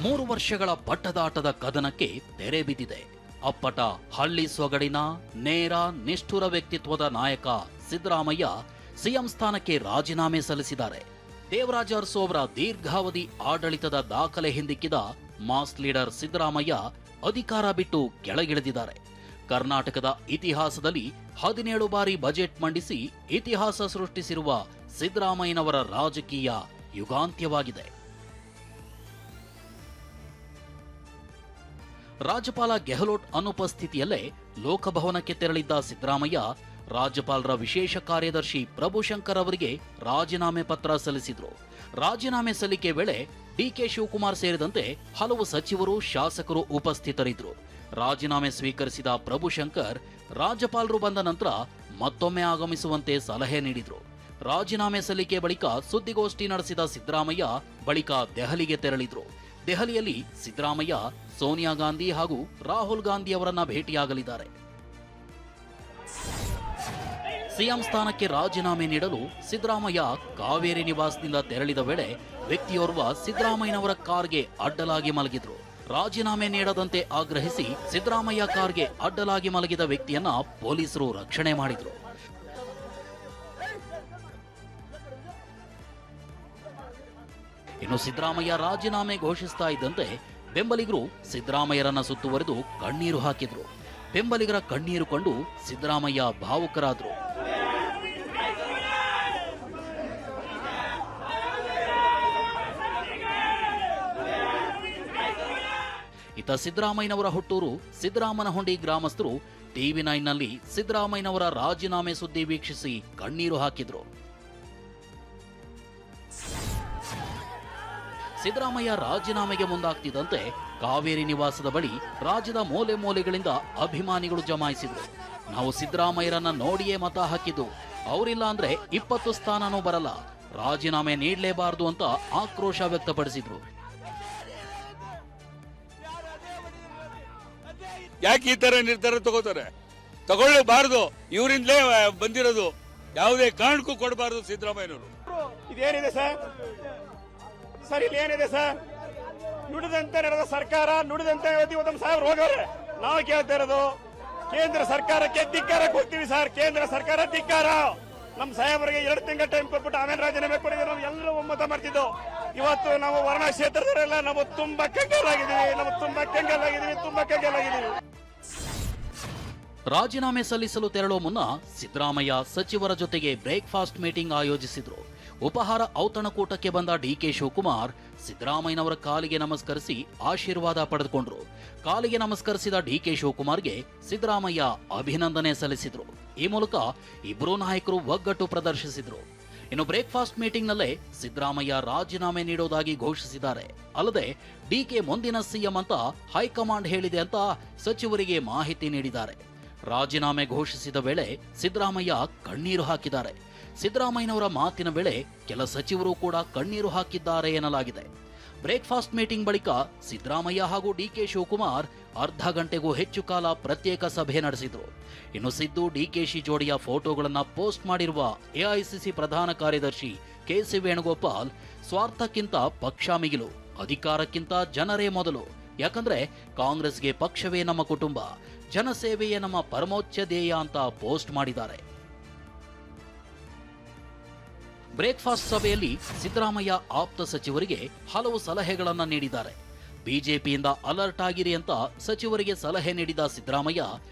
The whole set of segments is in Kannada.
3 ವರ್ಷಗಳ ಪಟ್ಟದಾಟದ ಕದನಕ್ಕೆ ತೆರೆ ಬಿದ್ದಿದೆ. ಅಪ್ಪಟ ಹಳ್ಳಿ ಸೊಗಡಿನ ನೇರ ನಿಷ್ಠುರ ವ್ಯಕ್ತಿತ್ವದ ನಾಯಕ ಸಿದ್ದರಾಮಯ್ಯ ಸಿಎಂ ಸ್ಥಾನಕ್ಕೆ ರಾಜೀನಾಮೆ ಸಲ್ಲಿಸಿದ್ದಾರೆ. ದೇವರಾಜ ಅರಸು ಅವರ ದೀರ್ಘಾವಧಿ ಆಡಳಿತದ ದಾಖಲೆ ಹಿಂದಿಕ್ಕಿದ ಮಾಸ್ ಲೀಡರ್ ಸಿದ್ದರಾಮಯ್ಯ ಅಧಿಕಾರ ಬಿಟ್ಟು ಕೆಳಗಿಳಿದಿದ್ದಾರೆ. ಕರ್ನಾಟಕದ ಇತಿಹಾಸದಲ್ಲಿ 17 ಬಾರಿ ಬಜೆಟ್ ಮಂಡಿಸಿ ಇತಿಹಾಸ ಸೃಷ್ಟಿಸಿರುವ ಸಿದ್ದರಾಮಯ್ಯನವರ ರಾಜಕೀಯ ಯುಗಾಂತ್ಯವಾಗಿದೆ. ರಾಜ್ಯಪಾಲ ಗೆಹ್ಲೋಟ್ ಅನುಪಸ್ಥಿತಿಯಲ್ಲೇ ಲೋಕಭವನಕ್ಕೆ ತೆರಳಿದ್ದ ಸಿದ್ದರಾಮಯ್ಯ ರಾಜ್ಯಪಾಲರ ವಿಶೇಷ ಕಾರ್ಯದರ್ಶಿ ಪ್ರಭುಶಂಕರ್ ಅವರಿಗೆ ರಾಜೀನಾಮೆ ಪತ್ರ ಸಲ್ಲಿಸಿದ್ರು. ರಾಜೀನಾಮೆ ಸಲ್ಲಿಕೆ ವೇಳೆ ಡಿಕೆ ಶಿವಕುಮಾರ್ ಸೇರಿದಂತೆ ಹಲವು ಸಚಿವರು, ಶಾಸಕರು ಉಪಸ್ಥಿತರಿದ್ದರು. ರಾಜೀನಾಮೆ ಸ್ವೀಕರಿಸಿದ ಪ್ರಭುಶಂಕರ್ ರಾಜ್ಯಪಾಲರು ಬಂದ ನಂತರ ಮತ್ತೊಮ್ಮೆ ಆಗಮಿಸುವಂತೆ ಸಲಹೆ ನೀಡಿದ್ರು. ರಾಜೀನಾಮೆ ಸಲ್ಲಿಕೆ ಬಳಿಕ ಸುದ್ದಿಗೋಷ್ಠಿ ನಡೆಸಿದ ಸಿದ್ದರಾಮಯ್ಯ ಬಳಿಕ ದೆಹಲಿಗೆ ತೆರಳಿದ್ರು. ದೆಹಲಿಯಲ್ಲಿ ಸಿದ್ದರಾಮಯ್ಯ ಸೋನಿಯಾ ಗಾಂಧಿ ಹಾಗೂ ರಾಹುಲ್ ಗಾಂಧಿ ಅವರನ್ನ ಭೇಟಿಯಾಗಲಿದ್ದಾರೆ. ಸಿಎಂ ಸ್ಥಾನಕ್ಕೆ ರಾಜೀನಾಮೆ ನೀಡಲು ಸಿದ್ದರಾಮಯ್ಯ ಕಾವೇರಿ ನಿವಾಸದಿಂದ ತೆರಳಿದ ವೇಳೆ ವ್ಯಕ್ತಿಯೋರ್ವ ಸಿದ್ದರಾಮಯ್ಯನವರ ಕಾರ್ಗೆ ಅಡ್ಡಲಾಗಿ ಮಲಗಿದ್ರು. ರಾಜೀನಾಮೆ ನೀಡದಂತೆ ಆಗ್ರಹಿಸಿ ಸಿದ್ದರಾಮಯ್ಯ ಕಾರ್ಗೆ ಅಡ್ಡಲಾಗಿ ಮಲಗಿದ ವ್ಯಕ್ತಿಯನ್ನ ಪೊಲೀಸರು ರಕ್ಷಣೆ ಮಾಡಿದ್ರು. ಇನ್ನು ಸಿದ್ದರಾಮಯ್ಯ ರಾಜೀನಾಮೆ ಘೋಷಿಸ್ತಾ ಇದ್ದಂತೆ ಬೆಂಬಲಿಗರು ಸಿದ್ದರಾಮಯ್ಯರನ್ನ ಸುತ್ತುವರೆದು ಕಣ್ಣೀರು ಹಾಕಿದ್ರು. ಬೆಂಬಲಿಗರ ಕಣ್ಣೀರು ಕಂಡು ಸಿದ್ದರಾಮಯ್ಯ ಭಾವುಕರಾದ್ರು. ಇತ್ತ ಸಿದ್ದರಾಮಯ್ಯನವರ ಹುಟ್ಟೂರು ಸಿದ್ದರಾಮನಹೊಂಡಿ ಗ್ರಾಮಸ್ಥರು TV9 ನಲ್ಲಿ ಸಿದ್ದರಾಮಯ್ಯನವರ ರಾಜೀನಾಮೆ ಸುದ್ದಿ ವೀಕ್ಷಿಸಿ ಕಣ್ಣೀರು ಹಾಕಿದ್ರು. ಸಿದ್ದರಾಮಯ್ಯ ರಾಜೀನಾಮೆಗೆ ಮುಂದಾಗ್ತಿದ್ದಂತೆ ಕಾವೇರಿ ನಿವಾಸದ ಬಳಿ ರಾಜ್ಯದ ಮೂಲೆ ಮೂಲೆಗಳಿಂದ ಅಭಿಮಾನಿಗಳು ಜಮಾಯಿಸಿದ್ರು. ನಾವು ಸಿದ್ದರಾಮಯ್ಯರನ್ನ ನೋಡಿಯೇ ಮತ ಹಾಕಿದ್ದು, ಅವರಿಲ್ಲ ಅಂದ್ರೆ 20 ಸ್ಥಾನನೂ ಬರಲ್ಲ, ರಾಜೀನಾಮೆ ನೀಡಲೇಬಾರದು ಅಂತ ಆಕ್ರೋಶ ವ್ಯಕ್ತಪಡಿಸಿದ್ರು. ಯಾಕೆ ಈ ತರ ನಿರ್ಧಾರ ತಗೋತಾರೆ? ತಗೊಳ್ಳೇಬಾರದು, ಇವರಿಂದಲೇ ಬಂದಿರೋದು, ಯಾವುದೇ ಕಾರಣಕ್ಕೂ ಕೊಡಬಾರದು ಸಿದ್ದರಾಮಯ್ಯನವರು. ಇದೇನಿದೆ ಸರ್ ಇಲ್ಲಿ ಏನಿದೆ ಸರ್? ನುಡಿದಂತೆ ನಡೆದ ಸರ್ಕಾರ, ನುಡಿದಂತೆ ಇವತ್ತು ಸಾಹೇಬ್ರು ಹೋಗವ್ರೆ. ನಾವು ಕೇಳ್ತಾ ಇರೋದು ಕೇಂದ್ರ ಸರ್ಕಾರಕ್ಕೆ ಧಿಕ್ಕಾರ ಕೊಡ್ತೀವಿ ಸರ್. ಕೇಂದ್ರ ಸರ್ಕಾರ ಧಿಕ್ಕಾರ. ನಮ್ಮ ಸಾಹೇಬರಿಗೆ 2 ತಿಂಗಳ ಟೈಮ್ ಕೊಟ್ಬಿಟ್ಟು ಆಮೇಲೆ ರಾಜೀನಾಮೆ ಕೊಡಿದ್ರೆ ನಾವು ಎಲ್ಲರೂ ಒಮ್ಮತ ಮಾಡ್ತಿದ್ದೋ. ಇವತ್ತು ನಾವು ವರ್ಣ ಕ್ಷೇತ್ರದವರೆಲ್ಲ ನಾವು ತುಂಬಾ ಕಂಗಾಲಾಗಿದ್ದೀವಿ. ರಾಜೀನಾಮೆ ಸಲ್ಲಿಸಲು ತೆರಳೋ ಮುನ್ನ ಸಿದ್ದರಾಮಯ್ಯ ಸಚಿವರ ಜೊತೆಗೆ ಬ್ರೇಕ್ಫಾಸ್ಟ್ ಮೀಟಿಂಗ್ ಆಯೋಜಿಸಿದ್ರು. ಉಪಹಾರ ಔತಣಕೂಟಕ್ಕೆ ಬಂದ ಡಿಕೆ ಶಿವಕುಮಾರ್ ಸಿದ್ದರಾಮಯ್ಯನವರ ಕಾಲಿಗೆ ನಮಸ್ಕರಿಸಿ ಆಶೀರ್ವಾದ ಪಡೆದುಕೊಂಡ್ರು. ಕಾಲಿಗೆ ನಮಸ್ಕರಿಸಿದ ಡಿಕೆ ಶಿವಕುಮಾರ್ಗೆ ಸಿದ್ದರಾಮಯ್ಯ ಅಭಿನಂದನೆ ಸಲ್ಲಿಸಿದ್ರು. ಈ ಮೂಲಕ ಇಬ್ಬರೂ ನಾಯಕರು ಒಗ್ಗಟ್ಟು ಪ್ರದರ್ಶಿಸಿದ್ರು. ಇನ್ನು ಬ್ರೇಕ್ಫಾಸ್ಟ್ ಮೀಟಿಂಗ್ನಲ್ಲೇ ಸಿದ್ದರಾಮಯ್ಯ ರಾಜೀನಾಮೆ ನೀಡೋದಾಗಿ ಘೋಷಿಸಿದ್ದಾರೆ. ಅಲ್ಲದೆ ಡಿಕೆ ಮುಂದಿನ ಸಿಎಂ ಅಂತ ಹೈಕಮಾಂಡ್ ಹೇಳಿದೆ ಅಂತ ಸಚಿವರಿಗೆ ಮಾಹಿತಿ ನೀಡಿದ್ದಾರೆ. ರಾಜೀನಾಮೆ ಘೋಷಿಸಿದ ವೇಳೆ ಸಿದ್ದರಾಮಯ್ಯ ಕಣ್ಣೀರು ಹಾಕಿದ್ದಾರೆ. ಸಿದ್ದರಾಮಯ್ಯನವರ ಮಾತಿನ ವೇಳೆ ಕೆಲ ಸಚಿವರು ಕೂಡ ಕಣ್ಣೀರು ಹಾಕಿದ್ದಾರೆ ಎನ್ನಲಾಗಿದೆ. ಬ್ರೇಕ್ಫಾಸ್ಟ್ ಮೀಟಿಂಗ್ ಬಳಿಕ ಸಿದ್ದರಾಮಯ್ಯ ಹಾಗೂ ಡಿಕೆ ಶಿವಕುಮಾರ್ ಅರ್ಧ ಗಂಟೆಗೂ ಹೆಚ್ಚು ಕಾಲ ಪ್ರತ್ಯೇಕ ಸಭೆ ನಡೆಸಿದ್ರು. ಇನ್ನು ಸಿದ್ದು ಡಿಕೆಶಿ ಜೋಡಿಯ ಫೋಟೋಗಳನ್ನ ಪೋಸ್ಟ್ ಮಾಡಿರುವ ಎಐಸಿಸಿ ಪ್ರಧಾನ ಕಾರ್ಯದರ್ಶಿ ಕೆಸಿ ವೇಣುಗೋಪಾಲ್, ಸ್ವಾರ್ಥಕ್ಕಿಂತ ಪಕ್ಷ ಮಿಗಿಲು, ಅಧಿಕಾರಕ್ಕಿಂತ ಜನರೇ ಮೊದಲು, ಯಾಕಂದ್ರೆ ಕಾಂಗ್ರೆಸ್ಗೆ ಪಕ್ಷವೇ ನಮ್ಮ ಕುಟುಂಬ, ಜನಸೇವೆಯೇ ನಮ್ಮ ಪರಮೋಚ್ಚ ಧ್ಯೇಯ ಅಂತ ಪೋಸ್ಟ್ ಮಾಡಿದ್ದಾರೆ. ಬ್ರೇಕ್ಫಾಸ್ಟ್ ಸಭೆಯಲ್ಲಿ ಸಿದ್ದರಾಮಯ್ಯ ಆಪ್ತ ಸಚಿವರಿಗೆ ಹಲವು ಸಲಹೆಗಳನ್ನ ನೀಡಿದ್ದಾರೆ. ಬಿಜೆಪಿಯಿಂದ ಅಲರ್ಟ್ ಆಗಿರಿ ಅಂತ ಸಚಿವರಿಗೆ ಸಲಹೆ ನೀಡಿದ ಸಿದ್ದರಾಮಯ್ಯ,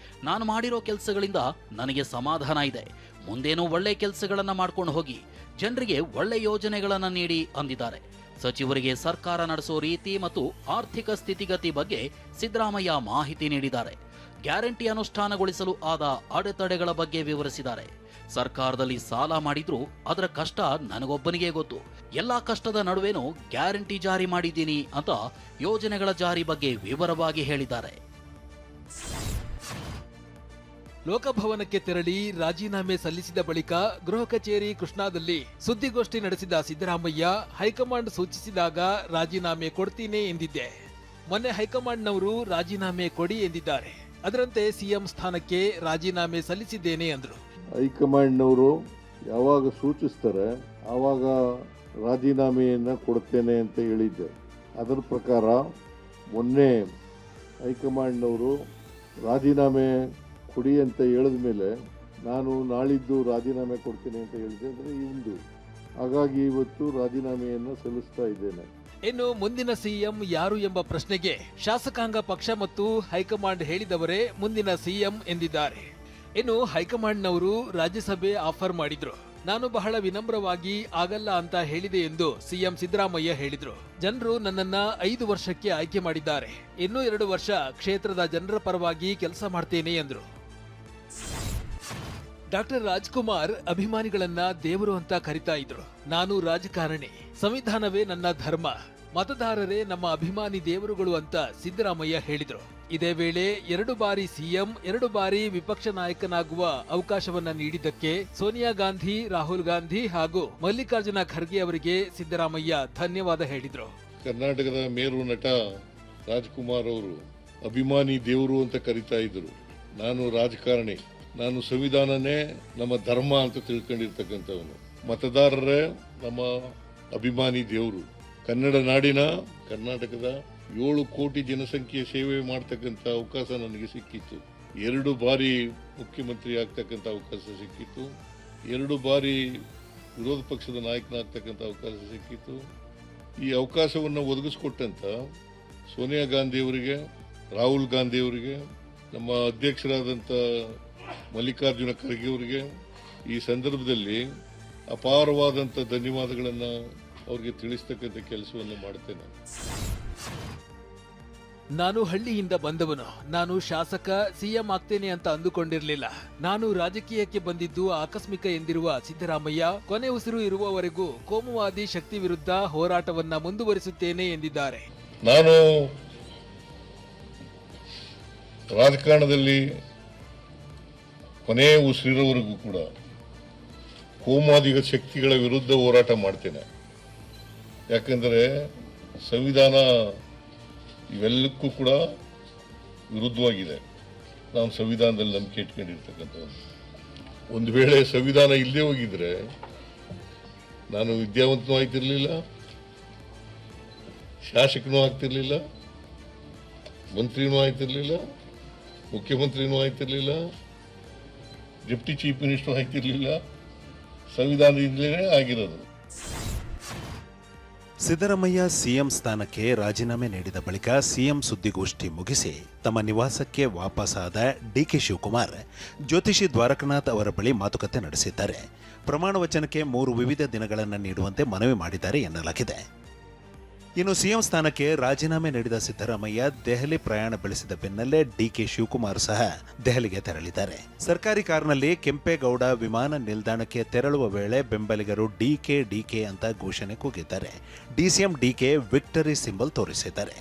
ನಾನು ಮಾಡಿರೋ ಕೆಲಸಗಳಿಂದ ನನಗೆ ಸಮಾಧಾನ ಇದೆ, ಮುಂದೇನೂ ಒಳ್ಳೆ ಕೆಲಸಗಳನ್ನ ಮಾಡ್ಕೊಂಡು ಹೋಗಿ, ಜನರಿಗೆ ಒಳ್ಳೆ ಯೋಜನೆಗಳನ್ನ ನೀಡಿ ಅಂದಿದ್ದಾರೆ. ಸಚಿವರಿಗೆ ಸರ್ಕಾರ ನಡೆಸೋ ರೀತಿ ಮತ್ತು ಆರ್ಥಿಕ ಸ್ಥಿತಿಗತಿ ಬಗ್ಗೆ ಸಿದ್ದರಾಮಯ್ಯ ಮಾಹಿತಿ ನೀಡಿದ್ದಾರೆ. ಗ್ಯಾರಂಟಿ ಅನುಷ್ಠಾನಗೊಳಿಸಲು ಆದ ಅಡೆತಡೆಗಳ ಬಗ್ಗೆ ವಿವರಿಸಿದ್ದಾರೆ. ಸರ್ಕಾರದಲ್ಲಿ ಸಾಲ ಮಾಡಿದ್ರು ಅದರ ಕಷ್ಟ ನನಗೊಬ್ಬನಿಗೆ ಗೊತ್ತು, ಎಲ್ಲಾ ಕಷ್ಟದ ನಡುವೆನೂ ಗ್ಯಾರಂಟಿ ಜಾರಿ ಮಾಡಿದ್ದೀನಿ ಅಂತ ಯೋಜನೆಗಳ ಜಾರಿ ಬಗ್ಗೆ ವಿವರವಾಗಿ ಹೇಳಿದ್ದಾರೆ. ಲೋಕಭವನಕ್ಕೆ ತೆರಳಿ ರಾಜೀನಾಮೆ ಸಲ್ಲಿಸಿದ ಬಳಿಕ ಗೃಹ ಕಚೇರಿ ಕೃಷ್ಣಾದಲ್ಲಿ ಸುದ್ದಿಗೋಷ್ಠಿ ನಡೆಸಿದ ಸಿದ್ದರಾಮಯ್ಯ, ಹೈಕಮಾಂಡ್ ಸೂಚಿಸಿದಾಗ ರಾಜೀನಾಮೆ ಕೊಡ್ತೀನಿ ಎಂದಿದ್ದೆ. ಮೊನ್ನೆ ಹೈಕಮಾಂಡ್ನವರು ರಾಜೀನಾಮೆ ಕೊಡಿ ಎಂದಿದ್ದಾರೆ. ಅದರಂತೆ ಸಿಎಂ ಸ್ಥಾನಕ್ಕೆ ರಾಜೀನಾಮೆ ಸಲ್ಲಿಸಿದ್ದೇನೆ ಅಂದ್ರು. ಹೈಕಮಾಂಡ್ನವರು ಯಾವಾಗ ಸೂಚಿಸ್ತಾರೆ ಆವಾಗ ರಾಜೀನಾಮೆಯನ್ನ ಕೊಡ್ತೇನೆ ಅಂತ ಹೇಳಿದ್ದೆ. ಅದರ ಪ್ರಕಾರ ಮೊನ್ನೆ ಹೈಕಮಾಂಡ್ನವರು ರಾಜೀನಾಮೆ ಕೊಡಿ ಅಂತ ಹೇಳಿದ ಮೇಲೆ ನಾನು ನಾಳಿದ್ದು ರಾಜೀನಾಮೆ ಕೊಡ್ತೀನಿ ಅಂತ ಹೇಳಿದೆ. ಅಂದರೆ ಇಂದು, ಹಾಗಾಗಿ ಇವತ್ತು ರಾಜೀನಾಮೆಯನ್ನು ಸಲ್ಲಿಸ್ತಾ ಇದ್ದೇನೆ. ಇನ್ನು ಮುಂದಿನ ಸಿಎಂ ಯಾರು ಎಂಬ ಪ್ರಶ್ನೆಗೆ ಶಾಸಕಾಂಗ ಪಕ್ಷ ಮತ್ತು ಹೈಕಮಾಂಡ್ ಹೇಳಿದವರೇ ಮುಂದಿನ ಸಿಎಂ ಎಂದಿದ್ದಾರೆ. ಇನ್ನು ಹೈಕಮಾಂಡ್ನವರು ರಾಜ್ಯಸಭೆ ಆಫರ್ ಮಾಡಿದ್ರು. ನಾನು ಬಹಳ ವಿನಮ್ರವಾಗಿ ಆಗಲ್ಲ ಅಂತ ಹೇಳಿದೆ ಎಂದು ಸಿಎಂ ಸಿದ್ದರಾಮಯ್ಯ ಹೇಳಿದ್ರು. ಜನರು ನನ್ನನ್ನ 5 ವರ್ಷಕ್ಕೆ ಆಯ್ಕೆ ಮಾಡಿದ್ದಾರೆ. ಇನ್ನೂ 2 ವರ್ಷ ಕ್ಷೇತ್ರದ ಜನರ ಪರವಾಗಿ ಕೆಲಸ ಮಾಡ್ತೇನೆ ಎಂದ್ರು. ಡಾಕ್ಟರ್ ರಾಜ್ಕುಮಾರ್ ಅಭಿಮಾನಿಗಳನ್ನ ದೇವರು ಅಂತ ಕರಿತಾ ಇದ್ರು. ನಾನು ರಾಜಕಾರಣಿ, ಸಂವಿಧಾನವೇ ನನ್ನ ಧರ್ಮ, ಮತದಾರರೇ ನಮ್ಮ ಅಭಿಮಾನಿ ದೇವರುಗಳು ಅಂತ ಸಿದ್ದರಾಮಯ್ಯ ಹೇಳಿದ್ರು. ಇದೇ ವೇಳೆ 2 ಬಾರಿ ಸಿಎಂ, 2 ಬಾರಿ ವಿಪಕ್ಷ ನಾಯಕನಾಗುವ ಅವಕಾಶವನ್ನ ನೀಡಿದ್ದಕ್ಕೆ ಸೋನಿಯಾ ಗಾಂಧಿ, ರಾಹುಲ್ ಗಾಂಧಿ ಹಾಗೂ ಮಲ್ಲಿಕಾರ್ಜುನ ಖರ್ಗೆ ಅವರಿಗೆ ಸಿದ್ದರಾಮಯ್ಯ ಧನ್ಯವಾದ ಹೇಳಿದ್ರು. ಕರ್ನಾಟಕದ ಮೇರು ನಟ ರಾಜ್ಕುಮಾರ್ ಅವರು ಅಭಿಮಾನಿ ದೇವರು ಅಂತ ಕರಿತಾ ಇದ್ರು. ನಾನು ರಾಜಕಾರಣಿ, ನಾನು ಸಂವಿಧಾನನೇ ನಮ್ಮ ಧರ್ಮ ಅಂತ ತಿಳ್ಕೊಂಡಿರ್ತಕ್ಕಂಥವನು, ಮತದಾರರೇ ನಮ್ಮ ಅಭಿಮಾನಿ ದೇವರು, ಕನ್ನಡ ನಾಡಿನ ಕರ್ನಾಟಕದ 7 ಕೋಟಿ ಜನಸಂಖ್ಯೆ ಸೇವೆ ಮಾಡ್ತಕ್ಕಂಥ ಅವಕಾಶ ನನಗೆ ಸಿಕ್ಕಿತ್ತು. 2 ಬಾರಿ ಮುಖ್ಯಮಂತ್ರಿ ಆಗ್ತಕ್ಕಂಥ ಅವಕಾಶ ಸಿಕ್ಕಿತ್ತು. 2 ಬಾರಿ ವಿರೋಧ ಪಕ್ಷದ ನಾಯಕನಾಗ್ತಕ್ಕಂಥ ಅವಕಾಶ ಸಿಕ್ಕಿತ್ತು. ಈ ಅವಕಾಶವನ್ನು ಒದಗಿಸ್ಕೊಟ್ಟಂತ ಸೋನಿಯಾ ಗಾಂಧಿ ಅವರಿಗೆ, ರಾಹುಲ್ ಗಾಂಧಿ ಅವರಿಗೆ, ನಮ್ಮ ಅಧ್ಯಕ್ಷರಾದಂಥ ಮಲ್ಲಿಕಾರ್ಜುನ ಖರ್ಗೆ ಅವರಿಗೆ ಈ ಸಂದರ್ಭದಲ್ಲಿ ಅಪಾರವಾದಂಥ ಧನ್ಯವಾದಗಳನ್ನು ಅವ್ರಿಗೆ ತಿಳಿಸ್ತಕ್ಕಂಥ ಕೆಲಸವನ್ನು ಮಾಡ್ತೇನೆ. ನಾನು ಹಳ್ಳಿಯಿಂದ ಬಂದವನು. ನಾನು ಶಾಸಕ, ಸಿಎಂ ಆಗ್ತೇನೆ ಅಂತ ಅಂದುಕೊಂಡಿರಲಿಲ್ಲ. ನಾನು ರಾಜಕೀಯಕ್ಕೆ ಬಂದಿದ್ದು ಆಕಸ್ಮಿಕ ಎಂದಿರುವ ಸಿದ್ದರಾಮಯ್ಯ, ಕೊನೆ ಉಸಿರು ಇರುವವರೆಗೂ ಕೋಮುವಾದಿ ಶಕ್ತಿ ವಿರುದ್ಧ ಹೋರಾಟವನ್ನ ಮುಂದುವರಿಸುತ್ತೇನೆ ಎಂದಿದ್ದಾರೆ. ನಾನು ರಾಜಕಾರಣದಲ್ಲಿ ಕೊನೆ ಉಸಿರಿರೋವರೆಗೂ ಕೂಡ ಕೋಮುವಾದಿ ಶಕ್ತಿಗಳ ವಿರುದ್ಧ ಹೋರಾಟ ಮಾಡ್ತೇನೆ. ಯಾಕಂದರೆ ಸಂವಿಧಾನ ಇವೆಲ್ಲಕ್ಕೂ ಕೂಡ ವಿರುದ್ಧವಾಗಿದೆ. ನಾನು ಸಂವಿಧಾನದಲ್ಲಿ ನಂಬಿಕೆ ಇಟ್ಕೊಂಡಿರ್ತಕ್ಕಂಥದ್ದು. ಒಂದು ವೇಳೆ ಸಂವಿಧಾನ ಇಲ್ಲದೆ ಹೋಗಿದ್ರೆ ನಾನು ವಿದ್ಯಾವಂತನೂ ಆಗ್ತಿರ್ಲಿಲ್ಲ, ಶಾಸಕನೂ ಆಗ್ತಿರ್ಲಿಲ್ಲ, ಮಂತ್ರಿನೂ ಆಗ್ತಿರ್ಲಿಲ್ಲ, ಮುಖ್ಯಮಂತ್ರಿನೂ ಆಗ್ತಿರ್ಲಿಲ್ಲ, ಡೆಪ್ಟಿ ಚೀಫ್ ಮಿನಿಸ್ಟರ್ ಆಗ್ತಿರ್ಲಿಲ್ಲ. ಸಂವಿಧಾನದಿಂದಲೇ ಆಗಿರೋದು. ಸಿದ್ದರಾಮಯ್ಯ ಸಿಎಂ ಸ್ಥಾನಕ್ಕೆ ರಾಜೀನಾಮೆ ನೀಡಿದ ಬಳಿಕ ಸಿಎಂ ಸುದ್ದಿಗೋಷ್ಠಿ ಮುಗಿಸಿ ತಮ್ಮ ನಿವಾಸಕ್ಕೆ ವಾಪಸ್ಸಾದ ಡಿಕೆ ಶಿವಕುಮಾರ್ ಜ್ಯೋತಿಷಿ ದ್ವಾರಕನಾಥ್ ಅವರ ಬಳಿ ಮಾತುಕತೆ ನಡೆಸಿದ್ದಾರೆ. ಪ್ರಮಾಣ ವಚನಕ್ಕೆ 3 ವಿವಿಧ ದಿನಗಳನ್ನು ನೀಡುವಂತೆ ಮನವಿ ಮಾಡಿದ್ದಾರೆ ಎನ್ನಲಾಗಿದೆ. ಇನ್ನು ಸಿಎಂ ಸ್ಥಾನಕ್ಕೆ ರಾಜೀನಾಮೆ ನೀಡಿದ ಸಿದ್ದರಾಮಯ್ಯ ದೆಹಲಿ ಪ್ರಯಾಣ ಬೆಳೆಸಿದ ಬೆನ್ನಲ್ಲೇ ಡಿಕೆ ಶಿವಕುಮಾರ್ ಸಹ ದೆಹಲಿಗೆ ತೆರಳಿದ್ದಾರೆ. ಸರ್ಕಾರಿ ಕಾರ್ನಲ್ಲಿ ಕೆಂಪೇಗೌಡ ವಿಮಾನ ನಿಲ್ದಾಣಕ್ಕೆ ತೆರಳುವ ವೇಳೆ ಬೆಂಬಲಿಗರು ಡಿಕೆ ಅಂತ ಘೋಷಣೆ ಕೂಗಿದ್ದಾರೆ. ಡಿಸಿಎಂ ಡಿಕೆ ವಿಕ್ಟರಿ ಸಿಂಬಲ್ ತೋರಿಸಿದ್ದಾರೆ.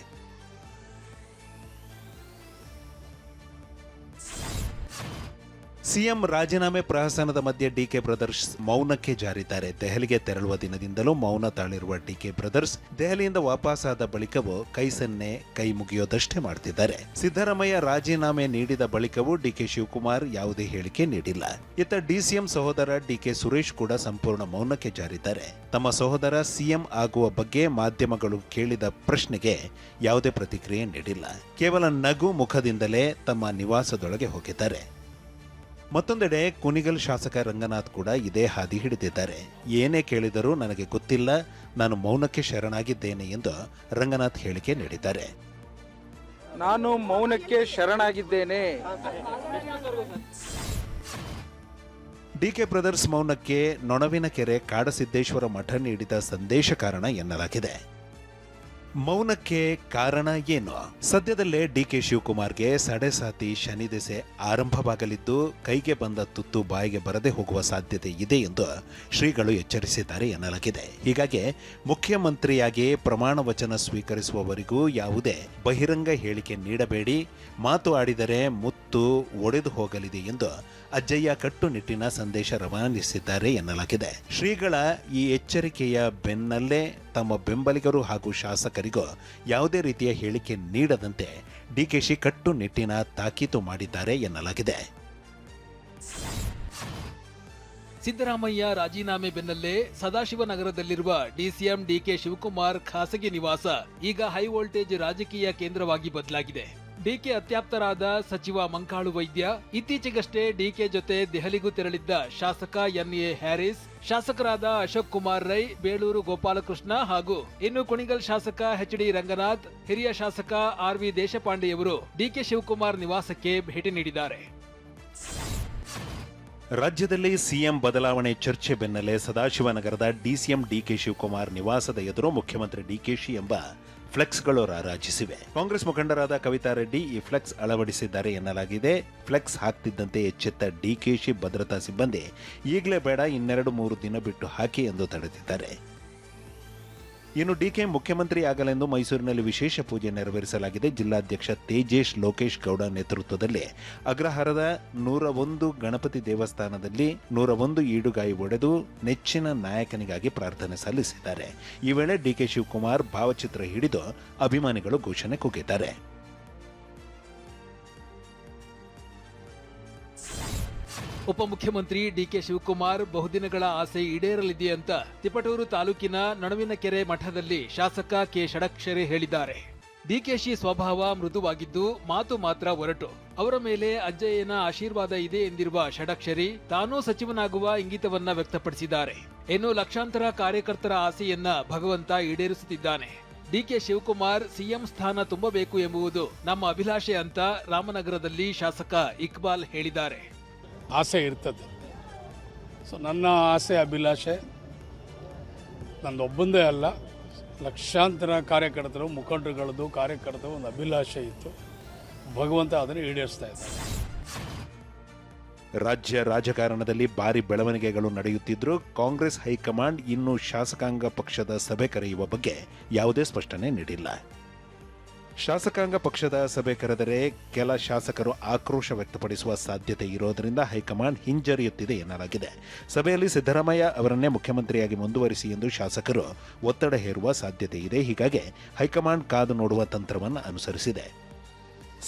ಸಿಎಂ ರಾಜೀನಾಮೆ ಪ್ರಹಸನದ ಮಧ್ಯೆ ಡಿಕೆ ಬ್ರದರ್ಸ್ ಮೌನಕ್ಕೆ ಜಾರಿದ್ದಾರೆ. ದೆಹಲಿಗೆ ತೆರಳುವ ದಿನದಿಂದಲೂ ಮೌನ ತಾಳಿರುವ ಡಿಕೆ ಬ್ರದರ್ಸ್ ದೆಹಲಿಯಿಂದ ವಾಪಸ್ಸಾದ ಬಳಿಕವೂ ಕೈ ಸನ್ನೆ, ಕೈ ಮುಗಿಯೋದಷ್ಟೇ ಮಾಡ್ತಿದ್ದಾರೆ. ಸಿದ್ದರಾಮಯ್ಯ ರಾಜೀನಾಮೆ ನೀಡಿದ ಬಳಿಕವೂ ಡಿಕೆ ಶಿವಕುಮಾರ್ ಯಾವುದೇ ಹೇಳಿಕೆ ನೀಡಿಲ್ಲ. ಇತ್ತ ಡಿಸಿಎಂ ಸಹೋದರ ಡಿಕೆ ಸುರೇಶ್ ಕೂಡ ಸಂಪೂರ್ಣ ಮೌನಕ್ಕೆ ಜಾರಿದ್ದಾರೆ. ತಮ್ಮ ಸಹೋದರ ಸಿಎಂ ಆಗುವ ಬಗ್ಗೆ ಮಾಧ್ಯಮಗಳು ಕೇಳಿದ ಪ್ರಶ್ನೆಗೆ ಯಾವುದೇ ಪ್ರತಿಕ್ರಿಯೆ ನೀಡಿಲ್ಲ. ಕೇವಲ ನಗು ಮುಖದಿಂದಲೇ ತಮ್ಮ ನಿವಾಸದೊಳಗೆ ಹೋಗಿದ್ದಾರೆ. ಮತ್ತೊಂದೆಡೆ ಕುಣಿಗಲ್ ಶಾಸಕ ರಂಗನಾಥ್ ಕೂಡ ಇದೇ ಹಾದಿ ಹಿಡಿದಿದ್ದಾರೆ. ಏನೇ ಕೇಳಿದರೂ ನನಗೆ ಗೊತ್ತಿಲ್ಲ, ನಾನು ಮೌನಕ್ಕೆ ಶರಣಾಗಿದ್ದೇನೆ ಎಂದು ರಂಗನಾಥ್ ಹೇಳಿಕೆ ನೀಡಿದ್ದಾರೆ. ನಾನು ಮೌನಕ್ಕೆ ಶರಣಾಗಿದ್ದೇನೆ. ಡಿಕೆ ಬ್ರದರ್ಸ್ ಮೌನಕ್ಕೆ ನೊಣವಿನಕೆರೆ ಕಾಡಸಿದ್ದೇಶ್ವರ ಮಠ ನೀಡಿದ ಸಂದೇಶ ಕಾರಣ ಎನ್ನಲಾಗಿದೆ. ಮೌನಕ್ಕೆ ಕಾರಣ ಏನು? ಸದ್ಯದಲ್ಲೇ ಡಿಕೆ ಶಿವಕುಮಾರ್ಗೆ ಸಡೆಸಾತಿ ಶನಿದೆಸೆ ಆರಂಭವಾಗಲಿದ್ದು ಕೈಗೆ ಬಂದ ತುತ್ತು ಬಾಯಿಗೆ ಬರದೆ ಹೋಗುವ ಸಾಧ್ಯತೆ ಇದೆ ಎಂದು ಶ್ರೀಗಳು ಎಚ್ಚರಿಸಿದ್ದಾರೆ ಎನ್ನಲಾಗಿದೆ. ಹೀಗಾಗಿ ಮುಖ್ಯಮಂತ್ರಿಯಾಗಿ ಪ್ರಮಾಣ ವಚನ ಸ್ವೀಕರಿಸುವವರೆಗೂ ಯಾವುದೇ ಬಹಿರಂಗ ಹೇಳಿಕೆ ನೀಡಬೇಡಿ, ಮಾತು ಆಡಿದರೆ ಮುತ್ತು ಒಡೆದು ಹೋಗಲಿದೆ ಎಂದು ಅಜ್ಜಯ್ಯ ಕಟ್ಟುನಿಟ್ಟಿನ ಸಂದೇಶ ರವಾನಿಸಿದ್ದಾರೆ ಎನ್ನಲಾಗಿದೆ. ಶ್ರೀಗಳ ಈ ಎಚ್ಚರಿಕೆಯ ಬೆನ್ನಲ್ಲೇ ತಮ್ಮ ಬೆಂಬಲಿಗರು ಹಾಗೂ ಶಾಸಕರಿಗೂ ಯಾವುದೇ ರೀತಿಯ ಹೇಳಿಕೆ ನೀಡದಂತೆ ಡಿಕೆಶಿ ಕಟ್ಟುನಿಟ್ಟಿನ ತಾಕೀತು ಮಾಡಿದ್ದಾರೆ ಎನ್ನಲಾಗಿದೆ. ಸಿದ್ದರಾಮಯ್ಯ ರಾಜೀನಾಮೆ ಬೆನ್ನಲ್ಲೇ ಸದಾಶಿವನಗರದಲ್ಲಿರುವ ಡಿಸಿಎಂ ಡಿಕೆ ಶಿವಕುಮಾರ್ ಖಾಸಗಿ ನಿವಾಸ ಈಗ ಹೈ ವೋಲ್ಟೇಜ್ ರಾಜಕೀಯ ಕೇಂದ್ರವಾಗಿ ಬದಲಾಗಿದೆ. ಡಿಕೆ ಅತ್ಯಾಪ್ತರಾದ ಸಚಿವ ಮಂಕಾಳು ವೈದ್ಯ, ಇತ್ತೀಚೆಗಷ್ಟೇ ಡಿಕೆ ಜೊತೆ ದೆಹಲಿಗೂ ತೆರಳಿದ್ದ ಶಾಸಕ ಎನ್ಎ ಹ್ಯಾರಿಸ್, ಶಾಸಕರಾದ ಅಶೋಕ್ ಕುಮಾರ್ ರೈ, ಬೇಳೂರು ಗೋಪಾಲಕೃಷ್ಣ ಹಾಗೂ ಇನ್ನು ಕುಣಿಗಲ್ ಶಾಸಕ ಎಚ್ಡಿ ರಂಗನಾಥ್, ಹಿರಿಯ ಶಾಸಕ ಆರ್ವಿ ದೇಶಪಾಂಡೆಯವರು ಡಿಕೆ ಶಿವಕುಮಾರ್ ನಿವಾಸಕ್ಕೆ ಭೇಟಿ ನೀಡಿದ್ದಾರೆ. ರಾಜ್ಯದಲ್ಲಿ ಸಿಎಂ ಬದಲಾವಣೆ ಚರ್ಚೆ ಬೆನ್ನಲ್ಲೇ ಸದಾಶಿವನಗರದ ಡಿಸಿಎಂ ಡಿಕೆ ಶಿವಕುಮಾರ್ ನಿವಾಸದ ಎದುರು ಮುಖ್ಯಮಂತ್ರಿ ಡಿಕೆಶಿ ಎಂಬ ಫ್ಲೆಕ್ಸ್ಗಳು ರಾರಾಜಿಸಿವೆ. ಕಾಂಗ್ರೆಸ್ ಮುಖಂಡರಾದ ಕವಿತಾ ರೆಡ್ಡಿ ಈ ಫ್ಲೆಕ್ಸ್ ಅಳವಡಿಸಿದ್ದಾರೆ ಎನ್ನಲಾಗಿದೆ. ಫ್ಲೆಕ್ಸ್ ಹಾಕ್ತಿದ್ದಂತೆ ಎಚ್ಚೆತ್ತ ಡಿಕೆಶಿ ಭದ್ರತಾ ಸಿಬ್ಬಂದಿ ಈಗಲೇ ಬೇಡ, 2-3 ದಿನ ಬಿಟ್ಟು ಹಾಕಿ ಎಂದು ತಡೆದಿದ್ದಾರೆ. ಇನ್ನು ಡಿಕೆ ಮುಖ್ಯಮಂತ್ರಿ ಆಗಲೆಂದು ಮೈಸೂರಿನಲ್ಲಿ ವಿಶೇಷ ಪೂಜೆ ನೆರವೇರಿಸಲಾಗಿದೆ. ಜಿಲ್ಲಾಧ್ಯಕ್ಷ ತೇಜೇಶ್ ಲೋಕೇಶ್ ಗೌಡ ನೇತೃತ್ವದಲ್ಲಿ ಅಗ್ರಹಾರದ 101 ಗಣಪತಿ ದೇವಸ್ಥಾನದಲ್ಲಿ 101 ಈಡುಗಾಯಿ ಒಡೆದು ನೆಚ್ಚಿನ ನಾಯಕನಿಗಾಗಿ ಪ್ರಾರ್ಥನೆ ಸಲ್ಲಿಸಿದ್ದಾರೆ. ಈ ವೇಳೆ ಡಿಕೆ ಶಿವಕುಮಾರ್ ಭಾವಚಿತ್ರ ಹಿಡಿದು ಅಭಿಮಾನಿಗಳು ಘೋಷಣೆ ಕೂಗಿದ್ದಾರೆ. ಉಪಮುಖ್ಯಮಂತ್ರಿ ಡಿಕೆ ಶಿವಕುಮಾರ್ ಬಹುದಿನಗಳ ಆಸೆ ಈಡೇರಲಿದೆ ಅಂತ ತಿಪಟೂರು ತಾಲೂಕಿನ ನೊಣವಿನಕೆರೆ ಮಠದಲ್ಲಿ ಶಾಸಕ ಕೆ ಷಡಕ್ಷರಿ ಹೇಳಿದ್ದಾರೆ. ಡಿಕೆಶಿ ಸ್ವಭಾವ ಮೃದುವಾಗಿದ್ದು ಮಾತು ಮಾತ್ರ ಒರಟು. ಅವರ ಮೇಲೆ ಅಜ್ಜಯ್ಯನ ಆಶೀರ್ವಾದ ಇದೆ ಎಂದಿರುವ ಷಡಕ್ಷರಿ ತಾನೂ ಸಚಿವನಾಗುವ ಇಂಗಿತವನ್ನ ವ್ಯಕ್ತಪಡಿಸಿದ್ದಾರೆ. ಇನ್ನು ಲಕ್ಷಾಂತರ ಕಾರ್ಯಕರ್ತರ ಆಸೆಯನ್ನ ಭಗವಂತ ಈಡೇರಿಸುತ್ತಿದ್ದಾನೆ. ಡಿಕೆ ಶಿವಕುಮಾರ್ ಸಿಎಂ ಸ್ಥಾನ ತುಂಬಬೇಕು ಎಂಬುದು ನಮ್ಮ ಅಭಿಲಾಷೆ ಅಂತ ರಾಮನಗರದಲ್ಲಿ ಶಾಸಕ ಇಕ್ಬಾಲ್ ಹೇಳಿದ್ದಾರೆ. ಆಸೆ ಇರ್ತದೆ. ಸೊ ನನ್ನ ಆಸೆ ಅಭಿಲಾಷೆ ನಂದೊಬ್ಬಂದೇ ಅಲ್ಲ, ಲಕ್ಷಾಂತರ ಕಾರ್ಯಕರ್ತರು ಮುಖಂಡರುಗಳದ್ದು ಕಾರ್ಯಕರ್ತರು ಒಂದು ಅಭಿಲಾಷೆ ಇತ್ತು. ಭಗವಂತ ಅದನ್ನು ಈಡೇರಿಸ್ತಾ ಇದ್ದಾರೆ. ರಾಜ್ಯ ರಾಜಕಾರಣದಲ್ಲಿ ಭಾರಿ ಬೆಳವಣಿಗೆಗಳು ನಡೆಯುತ್ತಿದ್ದರೂ ಕಾಂಗ್ರೆಸ್ ಹೈಕಮಾಂಡ್ ಇನ್ನೂ ಶಾಸಕಾಂಗ ಪಕ್ಷದ ಸಭೆ ಕರೆಯುವ ಬಗ್ಗೆ ಯಾವುದೇ ಸ್ಪಷ್ಟನೆ ನೀಡಿಲ್ಲ. ಶಾಸಕಾಂಗ ಪಕ್ಷದ ಸಭೆ ಕರೆದರೆ ಕೆಲ ಶಾಸಕರು ಆಕ್ರೋಶ ವ್ಯಕ್ತಪಡಿಸುವ ಸಾಧ್ಯತೆ ಇರೋದರಿಂದ ಹೈಕಮಾಂಡ್ ಹಿಂಜರಿಯುತ್ತಿದೆ ಎನ್ನಲಾಗಿದೆ. ಸಭೆಯಲ್ಲಿ ಸಿದ್ದರಾಮಯ್ಯ ಅವರನ್ನೇ ಮುಖ್ಯಮಂತ್ರಿಯಾಗಿ ಮುಂದುವರಿಸಿ ಎಂದು ಶಾಸಕರು ಒತ್ತಡ ಹೇರುವ ಸಾಧ್ಯತೆ ಇದೆ. ಹೀಗಾಗಿ ಹೈಕಮಾಂಡ್ ಕಾದು ನೋಡುವ ತಂತ್ರವನ್ನು ಅನುಸರಿಸಿದೆ.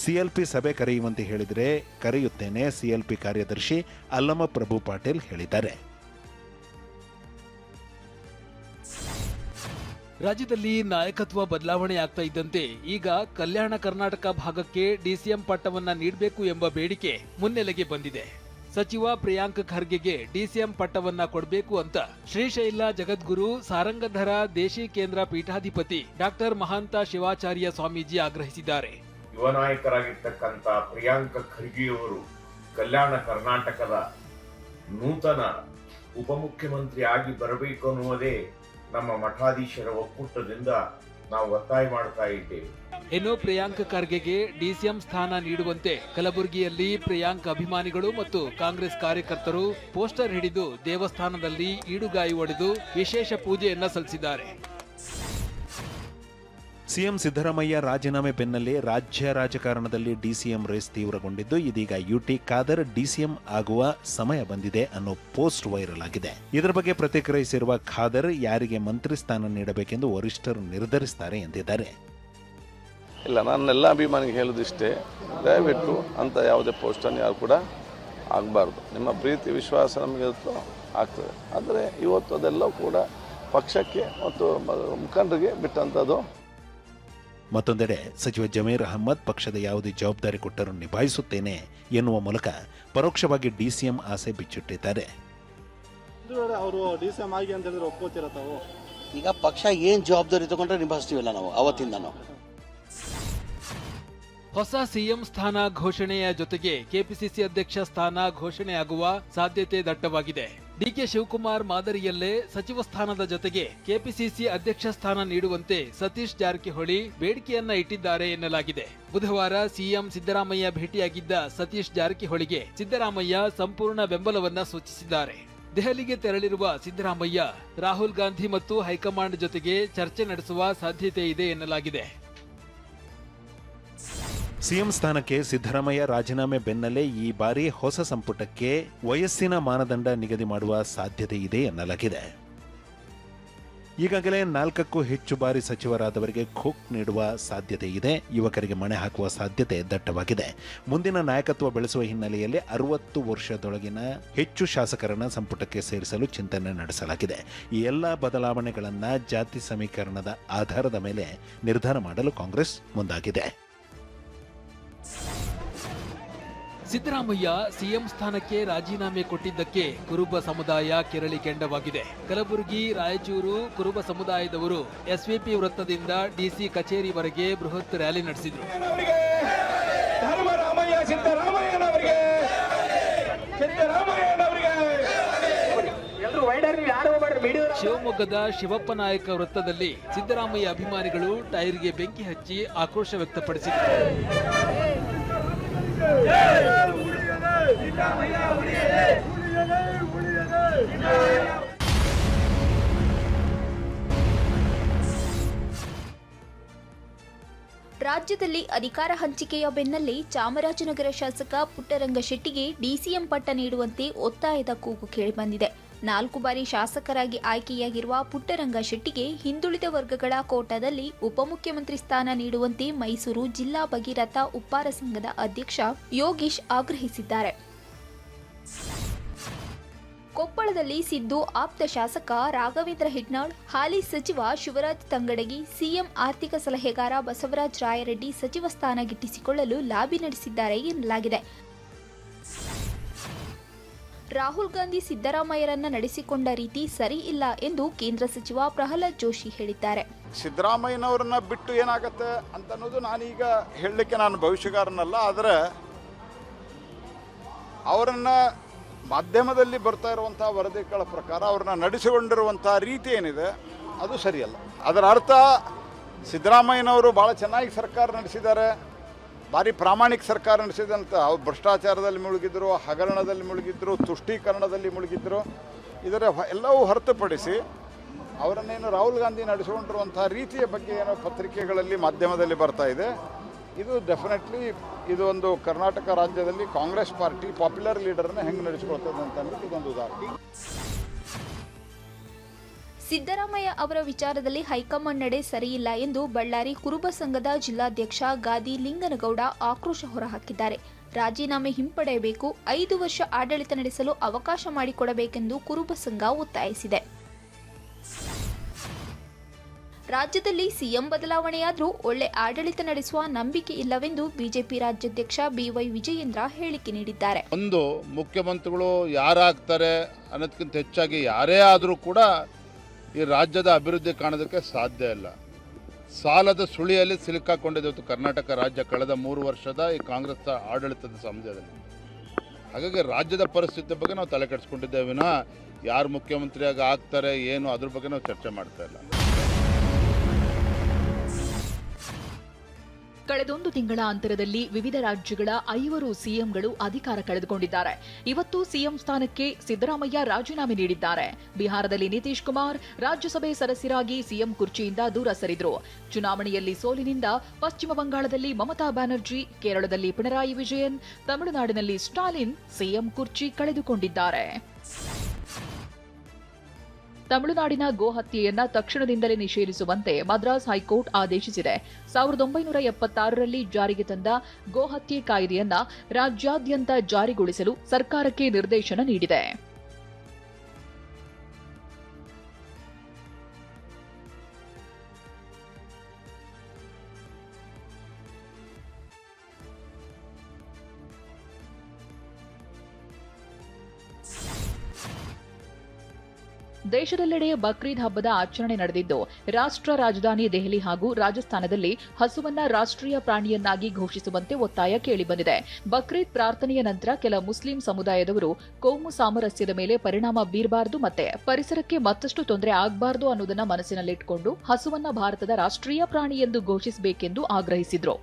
ಸಿಎಲ್ಪಿ ಸಭೆ ಕರೆಯುವಂತೆ ಹೇಳಿದರೆ ಕರೆಯುತ್ತೇನೆ, ಸಿಎಲ್ಪಿ ಕಾರ್ಯದರ್ಶಿ ಅಲ್ಲಮ ಪ್ರಭು ಪಾಟೀಲ್ ಹೇಳಿದ್ದಾರೆ. ರಾಜ್ಯದಲ್ಲಿ ನಾಯಕತ್ವ ಬದಲಾವಣೆ ಆಗ್ತಾ ಇದ್ದಂತೆ ಈಗ ಕಲ್ಯಾಣ ಕರ್ನಾಟಕ ಭಾಗಕ್ಕೆ ಡಿಸಿಎಂ ಪಟ್ಟವನ್ನ ನೀಡಬೇಕು ಎಂಬ ಬೇಡಿಕೆ ಮುನ್ನೆಲೆಗೆ ಬಂದಿದೆ. ಸಚಿವ ಪ್ರಿಯಾಂಕ್ ಖರ್ಗೆಗೆ ಡಿಸಿಎಂ ಪಟ್ಟವನ್ನ ಕೊಡಬೇಕು ಅಂತ ಶ್ರೀಶೈಲ ಜಗದ್ಗುರು ಸಾರಂಗಧರ ದೇಶಿ ಕೇಂದ್ರ ಪೀಠಾಧಿಪತಿ ಡಾಕ್ಟರ್ ಮಹಾಂತ ಶಿವಾಚಾರ್ಯ ಸ್ವಾಮೀಜಿ ಆಗ್ರಹಿಸಿದ್ದಾರೆ. ಯುವ ನಾಯಕರಾಗಿರ್ತಕ್ಕಂಥ ಪ್ರಿಯಾಂಕ ಖರ್ಗೆಯವರು ಕಲ್ಯಾಣ ಕರ್ನಾಟಕದ ನೂತನ ಉಪಮುಖ್ಯಮಂತ್ರಿ ಆಗಿ ಬರಬೇಕು ಅನ್ನುವುದೇ ನಮ್ಮ ಮಠಾಧೀಶರ ಒಕ್ಕೂಟದಿಂದ ನಾವು ಒತ್ತಾಯ ಮಾಡ್ತಾ ಇದ್ದೇವೆ. ಇನ್ನು ಪ್ರಿಯಾಂಕ್ ಖರ್ಗೆಗೆ ಡಿಸಿಎಂ ಸ್ಥಾನ ನೀಡುವಂತೆ ಕಲಬುರಗಿಯಲ್ಲಿ ಪ್ರಿಯಾಂಕ್ ಅಭಿಮಾನಿಗಳು ಮತ್ತು ಕಾಂಗ್ರೆಸ್ ಕಾರ್ಯಕರ್ತರು ಪೋಸ್ಟರ್ ಹಿಡಿದು ದೇವಸ್ಥಾನದಲ್ಲಿ ಈಡುಗಾಯಿ ಒಡೆದು ವಿಶೇಷ ಪೂಜೆಯನ್ನ ಸಲ್ಲಿಸಿದ್ದಾರೆ. ಸಿಎಂ ಸಿದ್ದರಾಮಯ್ಯ ರಾಜೀನಾಮೆ ಬೆನ್ನಲ್ಲೇ ರಾಜ್ಯ ರಾಜಕಾರಣದಲ್ಲಿ ಡಿಸಿಎಂ ರೇಸ್ ತೀವ್ರಗೊಂಡಿದ್ದು ಇದೀಗ ಯುಟಿ ಖಾದರ್ ಡಿಸಿಎಂ ಆಗುವ ಸಮಯ ಬಂದಿದೆ ಅನ್ನೋ ಪೋಸ್ಟ್ ವೈರಲ್ ಆಗಿದೆ. ಇದರ ಬಗ್ಗೆ ಪ್ರತಿಕ್ರಿಯಿಸಿರುವ ಖಾದರ್ ಯಾರಿಗೆ ಮಂತ್ರಿ ಸ್ಥಾನ ನೀಡಬೇಕೆಂದು ವರಿಷ್ಠರು ನಿರ್ಧರಿಸುತ್ತಾರೆ ಎಂದಿದ್ದಾರೆ. ಇಲ್ಲ, ನನ್ನೆಲ್ಲ ಅಭಿಮಾನಿಗೆ ಹೇಳೋದಿಷ್ಟೇ, ದಯವಿಟ್ಟು ಅಂತ ಯಾವುದೇ ಪೋಸ್ಟನ್ನು ಯಾರು ಕೂಡ ಆಗಬಾರ್ದು. ನಿಮ್ಮ ಪ್ರೀತಿ ವಿಶ್ವಾಸ ನಮಗೆ ಆಗ್ತದೆ. ಆದರೆ ಇವತ್ತು ಅದೆಲ್ಲ ಕೂಡ ಪಕ್ಷಕ್ಕೆ ಮತ್ತು ಮುಖಂಡರಿಗೆ ಬಿಟ್ಟಂಥದ್ದು. ಮತ್ತೊಂದೆಡೆ ಸಚಿವ ಜಮೀರ್ ಅಹಮ್ಮದ್ ಪಕ್ಷದ ಯಾವುದೇ ಜವಾಬ್ದಾರಿ ಕೊಟ್ಟರೂ ನಿಭಾಯಿಸುತ್ತೇನೆ ಎನ್ನುವ ಮೂಲಕ ಪರೋಕ್ಷವಾಗಿ ಡಿಸಿಎಂ ಆಸೆ ಬಿಚ್ಚಿಟ್ಟಿದ್ದಾರೆ. ಈಗ ಪಕ್ಷ ಏನ್ ಜವಾಬ್ದಾರಿ ತಗೊಂಡ್ರೆ ನಿಭಾಯಿಸ್ತೀವಲ್ಲ ನಾವು ಅವತ್ತಿಂದ. ಹೊಸ ಸಿಎಂ ಸ್ಥಾನ ಘೋಷಣೆಯ ಜೊತೆಗೆ ಕೆಪಿಸಿಸಿ ಅಧ್ಯಕ್ಷ ಸ್ಥಾನ ಘೋಷಣೆಯಾಗುವ ಸಾಧ್ಯತೆ ದಟ್ಟವಾಗಿದೆ. ಡಿಕೆ ಶಿವಕುಮಾರ್ ಮಾದರಿಯಲ್ಲೇ ಸಚಿವ ಸ್ಥಾನದ ಜೊತೆಗೆ ಕೆಪಿಸಿಸಿ ಅಧ್ಯಕ್ಷ ಸ್ಥಾನ ನೀಡುವಂತೆ ಸತೀಶ್ ಜಾರಕಿಹೊಳಿ ಬೇಡಿಕೆಯನ್ನ ಇಟ್ಟಿದ್ದಾರೆ ಎನ್ನಲಾಗಿದೆ. ಬುಧವಾರ ಸಿಎಂ ಸಿದ್ದರಾಮಯ್ಯ ಭೇಟಿಯಾಗಿದ್ದ ಸತೀಶ್ ಜಾರಕಿಹೊಳಿಗೆ ಸಿದ್ದರಾಮಯ್ಯ ಸಂಪೂರ್ಣ ಬೆಂಬಲವನ್ನ ಸೂಚಿಸಿದ್ದಾರೆ. ದೆಹಲಿಗೆ ತೆರಳಿರುವ ಸಿದ್ದರಾಮಯ್ಯ ರಾಹುಲ್ ಗಾಂಧಿ ಮತ್ತು ಹೈಕಮಾಂಡ್ ಜೊತೆಗೆ ಚರ್ಚೆ ನಡೆಸುವ ಸಾಧ್ಯತೆ ಇದೆ ಎನ್ನಲಾಗಿದೆ. ಸಿಎಂ ಸ್ಥಾನಕ್ಕೆ ಸಿದ್ದರಾಮಯ್ಯ ರಾಜೀನಾಮೆ ಬೆನ್ನಲ್ಲೇ ಈ ಬಾರಿ ಹೊಸ ಸಂಪುಟಕ್ಕೆ ವಯಸ್ಸಿನ ಮಾನದಂಡ ನಿಗದಿ ಮಾಡುವ ಸಾಧ್ಯತೆ ಇದೆ ಎನ್ನಲಾಗಿದೆ. ಈಗಾಗಲೇ 4ಕ್ಕೂ ಹೆಚ್ಚು ಬಾರಿ ಸಚಿವರಾದವರಿಗೆ ಖೋಕ್ ನೀಡುವ ಸಾಧ್ಯತೆ ಇದೆ. ಯುವಕರಿಗೆ ಮಣೆ ಹಾಕುವ ಸಾಧ್ಯತೆ ದಟ್ಟವಾಗಿದೆ. ಮುಂದಿನ ನಾಯಕತ್ವ ಬೆಳೆಸುವ ಹಿನ್ನೆಲೆಯಲ್ಲಿ 60 ವರ್ಷದೊಳಗಿನ ಹೆಚ್ಚು ಶಾಸಕರನ್ನ ಸಂಪುಟಕ್ಕೆ ಸೇರಿಸಲು ಚಿಂತನೆ ನಡೆಸಲಾಗಿದೆ. ಈ ಎಲ್ಲ ಬದಲಾವಣೆಗಳನ್ನು ಜಾತಿ ಸಮೀಕರಣದ ಆಧಾರದ ಮೇಲೆ ನಿರ್ಧಾರ ಮಾಡಲು ಕಾಂಗ್ರೆಸ್ ಮುಂದಾಗಿದೆ. ಸಿದ್ದರಾಮಯ್ಯ ಸಿಎಂ ಸ್ಥಾನಕ್ಕೆ ರಾಜೀನಾಮೆ ಕೊಟ್ಟಿದ್ದಕ್ಕೆ ಕುರುಬ ಸಮುದಾಯ ಕೆರಳಿ ಕೆಂಡವಾಗಿದೆ. ಕಲಬುರಗಿ, ರಾಯಚೂರು ಕುರುಬ ಸಮುದಾಯದವರು ಎಸ್ವಿಪಿ ವೃತ್ತದಿಂದ ಡಿಸಿ ಕಚೇರಿವರೆಗೆ ಬೃಹತ್ ರ್ಯಾಲಿ ನಡೆಸಿದರು. ಶಿವಮೊಗ್ಗದ ಶಿವಪ್ಪ ನಾಯಕ ವೃತ್ತದಲ್ಲಿ ಸಿದ್ದರಾಮಯ್ಯ ಅಭಿಮಾನಿಗಳು ಟೈರ್ಗೆ ಬೆಂಕಿ ಹಚ್ಚಿ ಆಕ್ರೋಶ ವ್ಯಕ್ತಪಡಿಸಿದರು. ರಾಜ್ಯದಲ್ಲಿ ಅಧಿಕಾರ ಹಂಚಿಕೆಯ ಬೆನ್ನಲ್ಲೇ ಚಾಮರಾಜನಗರ ಶಾಸಕ ಪುಟ್ಟರಂಗ ಶೆಟ್ಟಿಗೆ ಡಿಸಿಎಂ ಪಟ್ಟ ನೀಡುವಂತೆ ಒತ್ತಾಯದ ಕೂಗು ಕೇಳಿಬಂದಿದೆ. 4 ಬಾರಿ ಶಾಸಕರಾಗಿ ಆಯ್ಕೆಯಾಗಿರುವ ಪುಟ್ಟರಂಗ ಶೆಟ್ಟಿಗೆ ಹಿಂದುಳಿದ ವರ್ಗಗಳ ಕೋಟಾದಲ್ಲಿ ಉಪಮುಖ್ಯಮಂತ್ರಿ ಸ್ಥಾನ ನೀಡುವಂತೆ ಮೈಸೂರು ಜಿಲ್ಲಾ ಭಗೀರಥ ಉಪ್ಪಾರ ಸಂಘದ ಅಧ್ಯಕ್ಷ ಯೋಗೀಶ್ ಆಗ್ರಹಿಸಿದ್ದಾರೆ. ಕೊಪ್ಪಳದಲ್ಲಿ ಸಿದ್ದು ಆಪ್ತ ಶಾಸಕ ರಾಘವೇಂದ್ರ ಹಿಟ್ನಾಳ್, ಹಾಲಿ ಸಚಿವ ಶಿವರಾಜ್ ತಂಗಡಗಿ, ಸಿಎಂ ಆರ್ಥಿಕ ಸಲಹೆಗಾರ ಬಸವರಾಜ ರಾಯರೆಡ್ಡಿ ಸಚಿವ ಸ್ಥಾನ ಗಿಟ್ಟಿಸಿಕೊಳ್ಳಲು ಲಾಬಿ ನಡೆಸಿದ್ದಾರೆ ಎನ್ನಲಾಗಿದೆ. ರಾಹುಲ್ ಗಾಂಧಿ ಸಿದ್ದರಾಮಯ್ಯರನ್ನ ನಡೆಸಿಕೊಂಡ ರೀತಿ ಸರಿ ಇಲ್ಲ ಎಂದು ಕೇಂದ್ರ ಸಚಿವ ಪ್ರಹ್ಲಾದ್ ಜೋಶಿ ಹೇಳಿದ್ದಾರೆ. ಸಿದ್ದರಾಮಯ್ಯನವ್ರನ್ನ ಬಿಟ್ಟು ಏನಾಗತ್ತೆ ಅಂತ ಅನ್ನೋದು ನಾನೀಗ ಹೇಳಲಿಕ್ಕೆ ನಾನು ಭವಿಷ್ಯಗಾರನಲ್ಲ. ಆದರೆ ಅವರನ್ನ ಮಾಧ್ಯಮದಲ್ಲಿ ಬರ್ತಾ ಇರುವಂಥ ವರದಿಗಳ ಪ್ರಕಾರ ಅವ್ರನ್ನ ನಡೆಸಿಕೊಂಡಿರುವಂಥ ರೀತಿ ಏನಿದೆ ಅದು ಸರಿಯಲ್ಲ. ಅದರ ಅರ್ಥ ಸಿದ್ದರಾಮಯ್ಯನವರು ಭಾಳ ಚೆನ್ನಾಗಿ ಸರ್ಕಾರ ನಡೆಸಿದ್ದಾರೆ, ಭಾರಿ ಪ್ರಾಮಾಣಿಕ ಸರ್ಕಾರ ನಡೆಸಿದಂತ. ಅವ್ರು ಭ್ರಷ್ಟಾಚಾರದಲ್ಲಿ ಮುಳುಗಿದ್ರು, ಹಗರಣದಲ್ಲಿ ಮುಳುಗಿದ್ರು, ತುಷ್ಟೀಕರಣದಲ್ಲಿ ಮುಳುಗಿದ್ರು. ಇದರ ಎಲ್ಲವೂ ಹೊರತುಪಡಿಸಿ ಅವರನ್ನೇನು ರಾಹುಲ್ ಗಾಂಧಿ ನಡೆಸಿಕೊಂಡಿರುವಂಥ ರೀತಿಯ ಬಗ್ಗೆ ಏನೋ ಪತ್ರಿಕೆಗಳಲ್ಲಿ ಮಾಧ್ಯಮದಲ್ಲಿ ಬರ್ತಾ ಇದೆ. ಇದು ಡೆಫಿನೆಟ್ಲಿ ಇದು ಒಂದು ಕರ್ನಾಟಕ ರಾಜ್ಯದಲ್ಲಿ ಕಾಂಗ್ರೆಸ್ ಪಾರ್ಟಿ ಪಾಪ್ಯುಲರ್ ಲೀಡರ್ನ ಹೆಂಗೆ ನಡೆಸಿಕೊಳ್ತದೆ ಅಂತ ಅನ್ನೋದು ಇದೊಂದು ಉದಾಹರಣೆ. ಸಿದ್ದರಾಮಯ್ಯ ಅವರ ವಿಚಾರದಲ್ಲಿ ಹೈಕಮಾಂಡ್ ನಡೆ ಸರಿಯಿಲ್ಲ ಎಂದು ಬಳ್ಳಾರಿ ಕುರುಬ ಸಂಘದ ಜಿಲ್ಲಾಧ್ಯಕ್ಷ ಗಾದಿ ಲಿಂಗನಗೌಡ ಆಕ್ರೋಶ ಹೊರಹಾಕಿದ್ದಾರೆ. ರಾಜೀನಾಮೆ ಹಿಂಪಡೆಯಬೇಕು, 5 ವರ್ಷ ಆಡಳಿತ ನಡೆಸಲು ಅವಕಾಶ ಮಾಡಿಕೊಡಬೇಕೆಂದು ಕುರುಬ ಸಂಘ ಒತ್ತಾಯಿಸಿದೆ. ರಾಜ್ಯದಲ್ಲಿ ಸಿಎಂ ಬದಲಾವಣೆಯಾದರೂ ಒಳ್ಳೆ ಆಡಳಿತ ನಡೆಸುವ ನಂಬಿಕೆ ಇಲ್ಲವೆಂದು ಬಿಜೆಪಿ ರಾಜ್ಯಾಧ್ಯಕ್ಷ ಬಿವೈ ವಿಜಯೇಂದ್ರ ಹೇಳಿಕೆ ನೀಡಿದ್ದಾರೆ. ಒಂದು ಮುಖ್ಯಮಂತ್ರಿಗಳು ಯಾರಾಗ್ತಾರೆ ಅನ್ನೋದಕ್ಕಿಂತ ಹೆಚ್ಚಾಗಿ ಯಾರೇ ಆದರೂ ಕೂಡ ಈ ರಾಜ್ಯದ ಅಭಿವೃದ್ಧಿ ಕಾಣೋದಕ್ಕೆ ಸಾಧ್ಯ ಇಲ್ಲ. ಸಾಲದ ಸುಳಿಯಲ್ಲಿ ಸಿಲುಕಾಕೊಂಡಿದೆ ಇವತ್ತು ಕರ್ನಾಟಕ ರಾಜ್ಯ ಕಳೆದ 3 ವರ್ಷದ ಈ ಕಾಂಗ್ರೆಸ್ ಆಡಳಿತದ ಸಮಯದಲ್ಲಿ. ಹಾಗಾಗಿ ರಾಜ್ಯದ ಪರಿಸ್ಥಿತಿ ಬಗ್ಗೆ ನಾವು ತಲೆ ಕೆಡಿಸ್ಕೊಂಡಿದ್ದೇವೆ ವಿನಃ ಯಾರು ಮುಖ್ಯಮಂತ್ರಿಯಾಗಿ ಆಗ್ತಾರೆ ಏನು ಅದ್ರ ಬಗ್ಗೆ ನಾವು ಚರ್ಚೆ ಮಾಡ್ತಾ ಇಲ್ಲ. ಕಳೆದೊಂದು ತಿಂಗಳ ಅಂತರದಲ್ಲಿ ವಿವಿಧ ರಾಜ್ಯಗಳ 5 ಸಿಎಂಗಳು ಅಧಿಕಾರ ಕಳೆದುಕೊಂಡಿದ್ದಾರೆ. ಇವತ್ತು ಸಿಎಂ ಸ್ಥಾನಕ್ಕೆ ಸಿದ್ದರಾಮಯ್ಯ ರಾಜೀನಾಮೆ ನೀಡಿದ್ದಾರೆ. ಬಿಹಾರದಲ್ಲಿ ನಿತೀಶ್ ಕುಮಾರ್ ರಾಜ್ಯಸಭೆ ಸದಸ್ಯರಾಗಿ ಸಿಎಂ ಕುರ್ಚಿಯಿಂದ ದೂರ ಸರಿದ್ರು. ಚುನಾವಣೆಯಲ್ಲಿ ಸೋಲಿನಿಂದ ಪಶ್ಚಿಮ ಬಂಗಾಳದಲ್ಲಿ ಮಮತಾ ಬ್ಯಾನರ್ಜಿ, ಕೇರಳದಲ್ಲಿ ಪಿಣರಾಯಿ ವಿಜಯನ್, ತಮಿಳುನಾಡಿನಲ್ಲಿ ಸ್ಟಾಲಿನ್ ಸಿಎಂ ಕುರ್ಚಿ ಕಳೆದುಕೊಂಡಿದ್ದಾರೆ. ತಮಿಳುನಾಡಿನ ಗೋ ಹತ್ಯೆಯನ್ನ ತಕ್ಷಣದಿಂದಲೇ ನಿಷೇಧಿಸುವಂತೆ ಮದ್ರಾಸ್ ಹೈಕೋರ್ಟ್ ಆದೇಶಿಸಿದೆ. 1976ರಲ್ಲಿ ಜಾರಿಗೆ ತಂದ ಗೋ ಹತ್ಯೆ ಕಾಯ್ದೆಯನ್ನ ರಾಜ್ಯಾದ್ಯಂತ ಜಾರಿಗೊಳಿಸಲು ಸರ್ಕಾರಕ್ಕೆ ನಿರ್ದೇಶನ ನೀಡಿದೆ. ದೇಶದೆಲ್ಲೆಡೆ ಬಕ್ರೀದ್ ಹಬ್ಬದ ಆಚರಣೆ ನಡೆದಿದ್ದು, ರಾಷ್ಟ್ರ ರಾಜಧಾನಿ ದೆಹಲಿ ಹಾಗೂ ರಾಜಸ್ಥಾನದಲ್ಲಿ ಹಸುವನ್ನ ರಾಷ್ಟ್ರೀಯ ಪ್ರಾಣಿಯನ್ನಾಗಿ ಘೋಷಿಸುವಂತೆ ಒತ್ತಾಯ ಕೇಳಿಬಂದಿದೆ. ಬಕ್ರೀದ್ ಪ್ರಾರ್ಥನೆಯ ನಂತರ ಕೆಲ ಮುಸ್ಲಿಂ ಸಮುದಾಯದವರು ಕೋಮು ಸಾಮರಸ್ಯದ ಮೇಲೆ ಪರಿಣಾಮ ಬೀರಬಾರದು ಮತ್ತೆ ಪರಿಸರಕ್ಕೆ ಮತ್ತಷ್ಟು ತೊಂದರೆ ಆಗಬಾರದು ಅನ್ನೋದನ್ನ ಮನಸ್ಸಿನಲ್ಲಿಟ್ಟುಕೊಂಡು ಹಸುವನ್ನ ಭಾರತದ ರಾಷ್ಟ್ರೀಯ ಪ್ರಾಣಿ ಎಂದು ಘೋಷಿಸಬೇಕೆಂದು ಆಗ್ರಹಿಸಿದ್ರು.